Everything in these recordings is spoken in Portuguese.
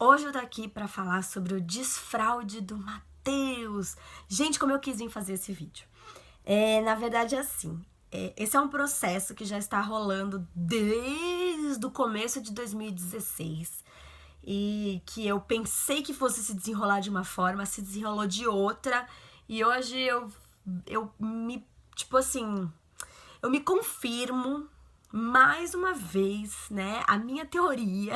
Hoje eu tô aqui pra falar sobre o desfraude do Matheus. Gente, como eu quis vir fazer esse vídeo. Na verdade é assim, esse é um processo que já está rolando desde o começo de 2016 e que eu pensei que fosse se desenrolar de uma forma, se desenrolou de outra, e hoje eu me, tipo assim, eu me confirmo mais uma vez, né, a minha teoria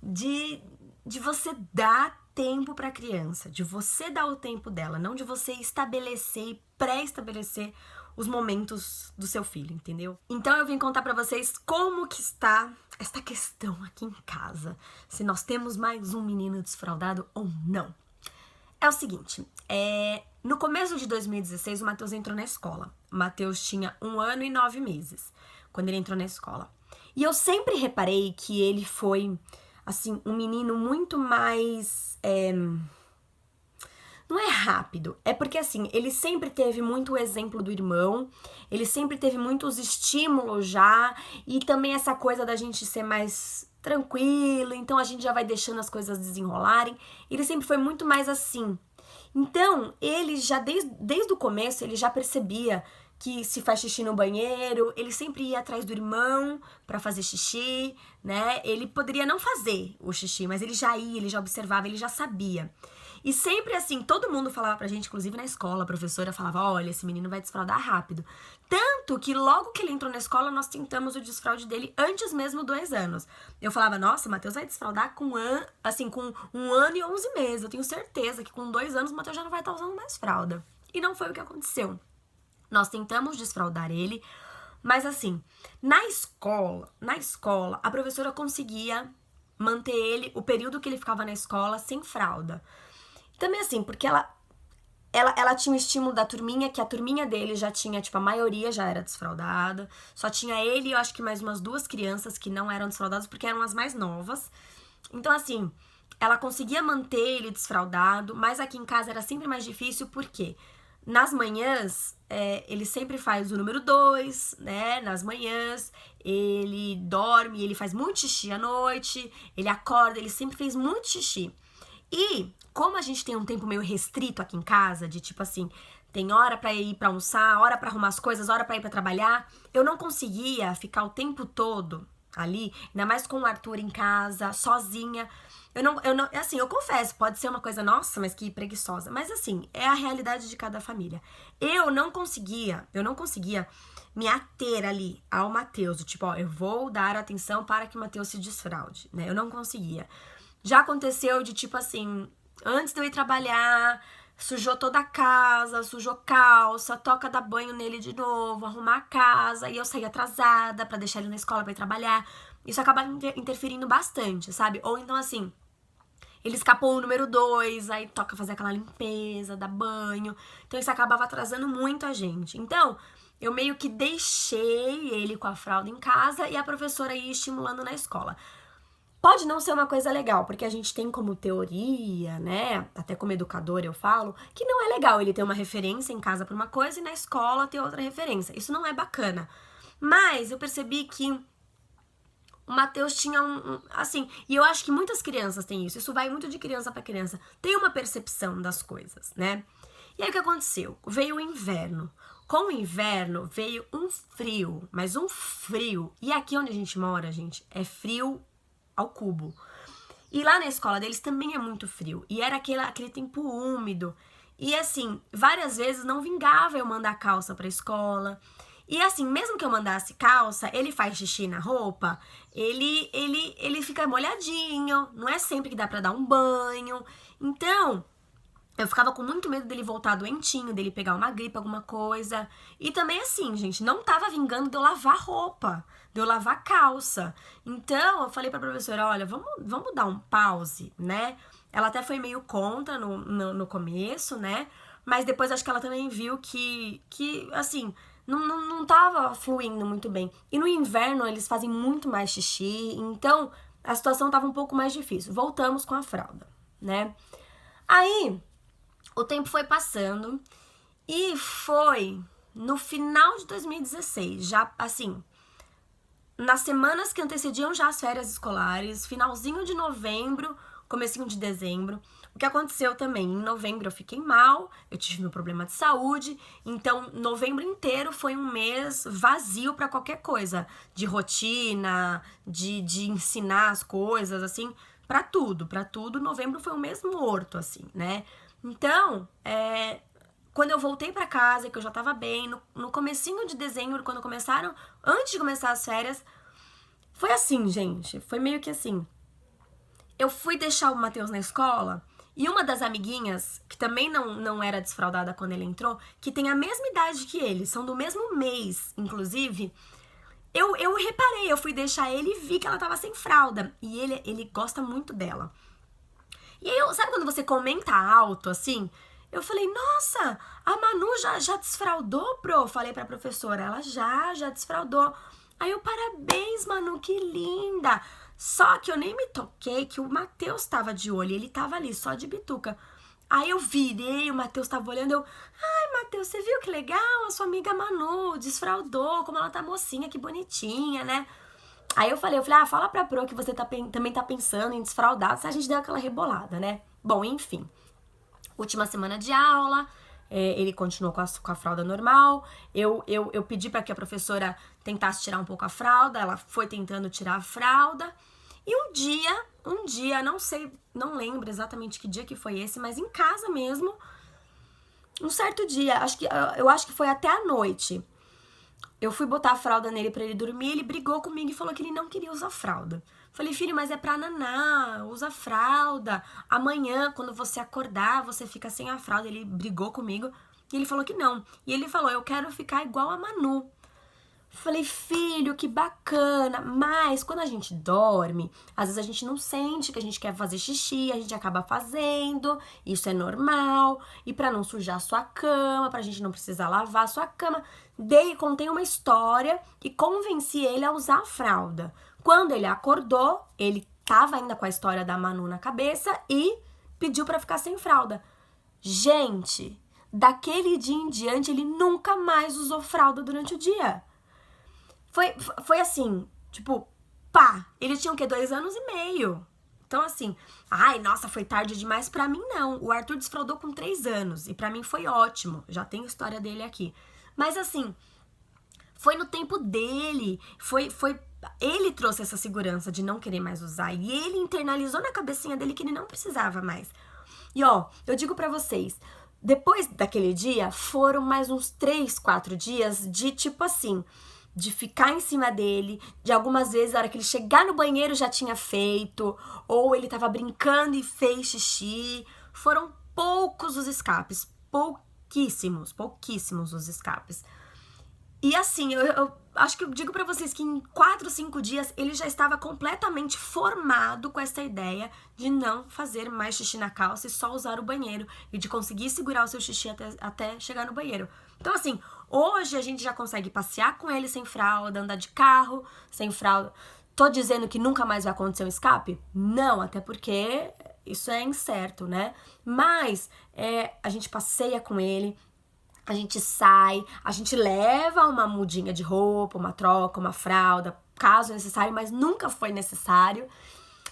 de você dar tempo para a criança, de você dar o tempo dela, não de você estabelecer e pré-estabelecer os momentos do seu filho, entendeu? Então eu vim contar para vocês como que está esta questão aqui em casa, se nós temos mais um menino desfraldado ou não. É o seguinte, no começo de 2016 o Matheus entrou na escola. O Matheus tinha 1 ano e 9 meses quando ele entrou na escola. E eu sempre reparei que ele foi, assim, um menino muito mais... Não é rápido, é porque assim, ele sempre teve muito o exemplo do irmão, ele sempre teve muitos estímulos já, e também essa coisa da gente ser mais tranquilo, então a gente já vai deixando as coisas desenrolarem. Ele sempre foi muito mais assim. Então, ele já desde o começo, ele já percebia que se faz xixi no banheiro, ele sempre ia atrás do irmão pra fazer xixi, né? Ele poderia não fazer o xixi, mas ele já ia, ele já observava, ele já sabia. E sempre assim, todo mundo falava pra gente, inclusive na escola, a professora falava, olha, esse menino vai desfraudar rápido. Tanto que logo que ele entrou na escola, nós tentamos o desfraude dele antes mesmo dos 2 anos. Eu falava, nossa, o Matheus vai desfraudar com 1 ano e 11 meses. Eu tenho certeza que com 2 anos o Matheus já não vai estar usando mais fralda. E não foi o que aconteceu. Nós tentamos desfraldar ele, mas assim, na escola, a professora conseguia manter ele, o período que ele ficava na escola, sem fralda. Também assim, porque ela tinha o estímulo da turminha, que a turminha dele já tinha, tipo, a maioria já era desfraldada. Só tinha ele e eu acho que mais umas 2 crianças que não eram desfraldadas, porque eram as mais novas. Então, assim, ela conseguia manter ele desfraldado, mas aqui em casa era sempre mais difícil, porque nas manhãs, ele sempre faz o número 2, né? Nas manhãs, ele dorme, ele faz muito xixi à noite, ele acorda, ele sempre fez muito xixi. E como a gente tem um tempo meio restrito aqui em casa, de tipo assim, tem hora pra ir pra almoçar, hora pra arrumar as coisas, hora pra ir pra trabalhar, eu não conseguia ficar o tempo todo ali, ainda mais com o Arthur em casa, sozinha. Assim, eu confesso, pode ser uma coisa, nossa, mas que preguiçosa, mas assim, é a realidade de cada família. Eu não conseguia me ater ali ao Matheus, tipo, ó, eu vou dar atenção para que o Matheus se desfraude, né? Eu não conseguia. Já aconteceu de, tipo assim, antes de eu ir trabalhar, sujou toda a casa, sujou calça, toca dar banho nele de novo, arrumar a casa, e eu saí atrasada pra deixar ele na escola pra ir trabalhar. Isso acaba interferindo bastante, sabe? Ou então, assim, ele escapou o número 2, aí toca fazer aquela limpeza, dar banho. Então isso acabava atrasando muito a gente. Então, eu meio que deixei ele com a fralda em casa e a professora ia estimulando na escola. Pode não ser uma coisa legal, porque a gente tem como teoria, né, até como educador eu falo, que não é legal ele ter uma referência em casa pra uma coisa e na escola ter outra referência. Isso não é bacana. Mas eu percebi que o Matheus tinha assim, e eu acho que muitas crianças têm isso vai muito de criança pra criança, tem uma percepção das coisas, né? E aí o que aconteceu? Veio o inverno. Com o inverno veio um frio, mas um frio. E aqui onde a gente mora, gente, é frio ao cubo. E lá na escola deles também é muito frio. E era aquele tempo úmido. E assim, várias vezes não vingava eu mandar calça pra escola. E assim, mesmo que eu mandasse calça, ele faz xixi na roupa, ele fica molhadinho. Não é sempre que dá pra dar um banho. Então, eu ficava com muito medo dele voltar doentinho, dele pegar uma gripe, alguma coisa. E também assim, gente, não tava vingando de eu lavar roupa, de eu lavar calça. Então, eu falei pra professora, olha, vamos dar um pause, né? Ela até foi meio contra no começo, né? Mas depois acho que ela também viu que assim, não tava fluindo muito bem. E no inverno eles fazem muito mais xixi, então a situação tava um pouco mais difícil. Voltamos com a fralda, né? Aí o tempo foi passando e foi no final de 2016, já assim, nas semanas que antecediam já as férias escolares, finalzinho de novembro, comecinho de dezembro. O que aconteceu também, em novembro eu fiquei mal, eu tive meu problema de saúde, então novembro inteiro foi um mês vazio pra qualquer coisa, de rotina, de ensinar as coisas, assim, pra tudo, novembro foi um mês morto, assim, né? Então, quando eu voltei pra casa, que eu já tava bem, no comecinho de dezembro, quando começaram, antes de começar as férias, foi assim, gente, foi meio que assim. Eu fui deixar o Matheus na escola e uma das amiguinhas, que também não era desfraldada quando ele entrou, que tem a mesma idade que ele, são do mesmo mês, inclusive, eu reparei, eu fui deixar ele e vi que ela tava sem fralda. E ele gosta muito dela. E aí, sabe quando você comenta alto, assim? Eu falei, nossa, a Manu já desfraldou, pro? Falei pra professora, ela já desfraldou. Aí eu, parabéns, Manu, que linda. Só que eu nem me toquei que o Matheus tava de olho, ele tava ali, só de bituca. Aí eu virei, o Matheus tava olhando, ai, Matheus, você viu que legal? A sua amiga Manu desfraldou, como ela tá mocinha, que bonitinha, né? Aí eu falei, fala pra Pro que você também tá pensando em desfraldar. A gente deu aquela rebolada, né? Bom, enfim. Última semana de aula, ele continuou com a fralda normal. Eu pedi pra que a professora tentasse tirar um pouco a fralda, ela foi tentando tirar a fralda. E um dia, não sei, não lembro exatamente que dia que foi esse, mas em casa mesmo, um certo dia, eu acho que foi até a noite. Eu fui botar a fralda nele pra ele dormir, ele brigou comigo e falou que ele não queria usar fralda. Falei, filho, mas é pra naná, usa fralda. Amanhã, quando você acordar, você fica sem a fralda. Ele brigou comigo e ele falou que não. E ele falou, eu quero ficar igual a Manu. Falei, filho, que bacana, mas quando a gente dorme, às vezes a gente não sente que a gente quer fazer xixi, a gente acaba fazendo, isso é normal, e pra não sujar a sua cama, pra gente não precisar lavar a sua cama, contei uma história e convenci ele a usar a fralda. Quando ele acordou, ele tava ainda com a história da Manu na cabeça e pediu pra ficar sem fralda. Gente, daquele dia em diante, ele nunca mais usou fralda durante o dia. Foi assim, tipo, pá, ele tinha o quê? 2 anos e meio. Então, assim, ai, nossa, foi tarde demais. Pra mim, não. O Arthur desfraldou com 3 anos. E pra mim foi ótimo. Já tem a história dele aqui. Mas, assim, foi no tempo dele. Ele trouxe essa segurança de não querer mais usar. E ele internalizou na cabecinha dele que ele não precisava mais. E, ó, eu digo pra vocês, depois daquele dia, foram mais uns 3, 4 dias de, tipo assim, de ficar em cima dele, de algumas vezes, na hora que ele chegar no banheiro já tinha feito, ou ele tava brincando e fez xixi. Foram poucos os escapes, pouquíssimos os escapes. E assim, eu acho que eu digo pra vocês que em 4, 5 dias ele já estava completamente formado com essa ideia de não fazer mais xixi na calça e só usar o banheiro, e de conseguir segurar o seu xixi até chegar no banheiro. Então, assim, hoje a gente já consegue passear com ele sem fralda, andar de carro sem fralda. Tô dizendo que nunca mais vai acontecer um escape? Não, até porque isso é incerto, né? Mas a gente passeia com ele, a gente sai, a gente leva uma mudinha de roupa, uma troca, uma fralda, caso necessário, mas nunca foi necessário.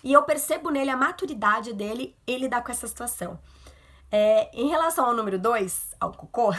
E eu percebo nele a maturidade dele, ele dá com essa situação. Em relação ao número 2, ao cocô,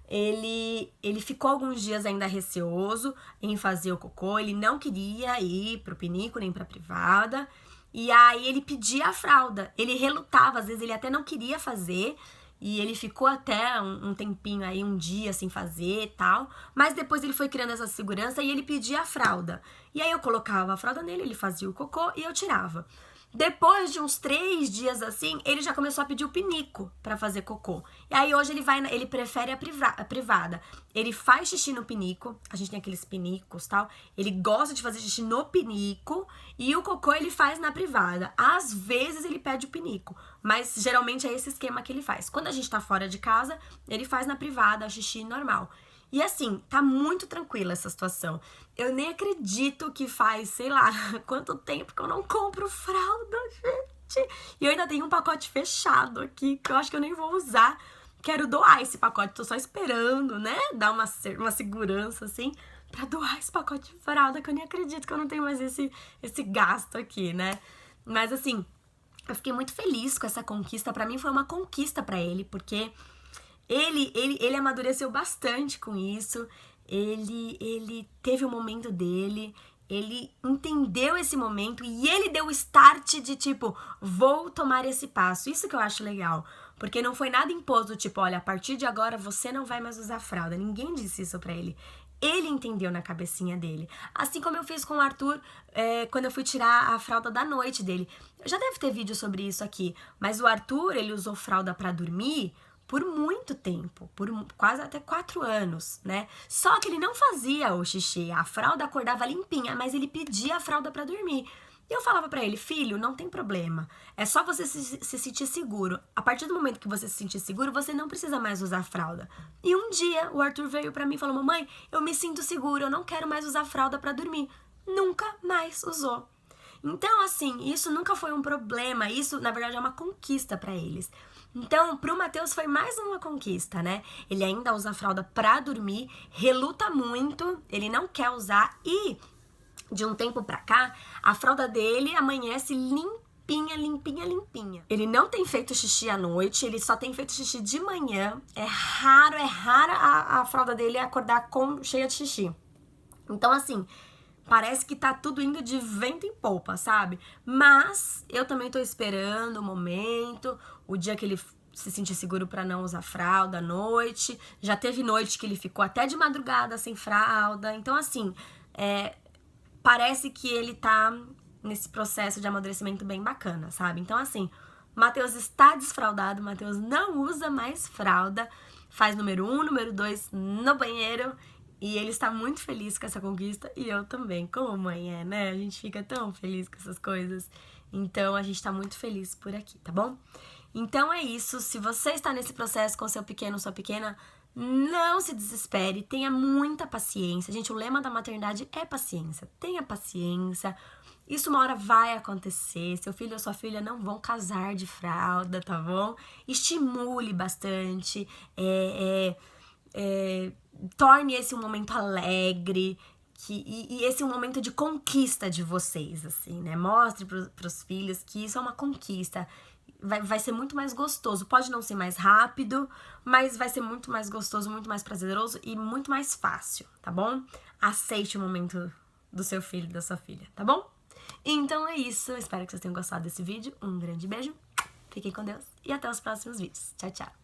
ele ficou alguns dias ainda receoso em fazer o cocô, ele não queria ir pro pinico nem pra privada, e aí ele pedia a fralda, ele relutava, às vezes ele até não queria fazer, e ele ficou até um tempinho aí, um dia sem fazer e tal, mas depois ele foi criando essa segurança e ele pedia a fralda. E aí eu colocava a fralda nele, ele fazia o cocô e eu tirava. Depois de uns 3 dias assim, ele já começou a pedir o pinico pra fazer cocô. E aí hoje ele prefere a privada. Ele faz xixi no pinico, a gente tem aqueles pinicos e tal. Ele gosta de fazer xixi no pinico e o cocô ele faz na privada. Às vezes ele pede o pinico, mas geralmente é esse esquema que ele faz. Quando a gente tá fora de casa, ele faz na privada, xixi normal. E assim, tá muito tranquila essa situação. Eu nem acredito que faz, sei lá, quanto tempo que eu não compro fralda, gente. E eu ainda tenho um pacote fechado aqui, que eu acho que eu nem vou usar. Quero doar esse pacote, tô só esperando, né? Dar uma segurança, assim, pra doar esse pacote de fralda, que eu nem acredito que eu não tenho mais esse gasto aqui, né? Mas assim, eu fiquei muito feliz com essa conquista. Pra mim foi uma conquista pra ele, porque ele amadureceu bastante com isso. Ele teve o momento dele, ele entendeu esse momento e ele deu o start de tipo, vou tomar esse passo. Isso que eu acho legal, porque não foi nada imposto, tipo, olha, a partir de agora você não vai mais usar fralda. Ninguém disse isso pra ele. Ele entendeu na cabecinha dele. Assim como eu fiz com o Arthur quando eu fui tirar a fralda da noite dele. Já deve ter vídeo sobre isso aqui, mas o Arthur, ele usou fralda pra dormir por muito tempo, por quase até 4 anos, né? Só que ele não fazia o xixi, a fralda acordava limpinha, mas ele pedia a fralda pra dormir. E eu falava pra ele, filho, não tem problema, é só você se sentir seguro. A partir do momento que você se sentir seguro, você não precisa mais usar fralda. E um dia o Arthur veio pra mim e falou, mamãe, eu me sinto seguro, eu não quero mais usar fralda pra dormir. Nunca mais usou. Então, assim, isso nunca foi um problema, isso, na verdade, é uma conquista pra eles. Então, pro Matheus foi mais uma conquista, né? Ele ainda usa a fralda pra dormir, reluta muito, ele não quer usar e, de um tempo pra cá, a fralda dele amanhece limpinha, limpinha, limpinha. Ele não tem feito xixi à noite, ele só tem feito xixi de manhã. É rara a fralda dele acordar cheia de xixi. Então, assim, parece que tá tudo indo de vento em polpa, sabe? Mas eu também tô esperando o momento, o dia que ele se sentir seguro pra não usar fralda à noite. Já teve noite que ele ficou até de madrugada sem fralda. Então, assim, parece que ele tá nesse processo de amadurecimento bem bacana, sabe? Então, assim, Matheus está desfraldado, Matheus não usa mais fralda, faz número 1, número 2 no banheiro. E ele está muito feliz com essa conquista e eu também, como mãe né? A gente fica tão feliz com essas coisas. Então, a gente tá muito feliz por aqui, tá bom? Então é isso. Se você está nesse processo com seu pequeno, sua pequena, não se desespere, tenha muita paciência. Gente, o lema da maternidade é paciência. Tenha paciência. Isso uma hora vai acontecer. Seu filho ou sua filha não vão casar de fralda, tá bom? Estimule bastante. Torne esse um momento alegre e esse é um momento de conquista de vocês, assim, né? Mostre pros filhos que isso é uma conquista. Vai ser muito mais gostoso. Pode não ser mais rápido, mas vai ser muito mais gostoso, muito mais prazeroso e muito mais fácil, tá bom? Aceite o momento do seu filho e da sua filha, tá bom? Então é isso. Espero que vocês tenham gostado desse vídeo. Um grande beijo. Fiquem com Deus e até os próximos vídeos. Tchau, tchau.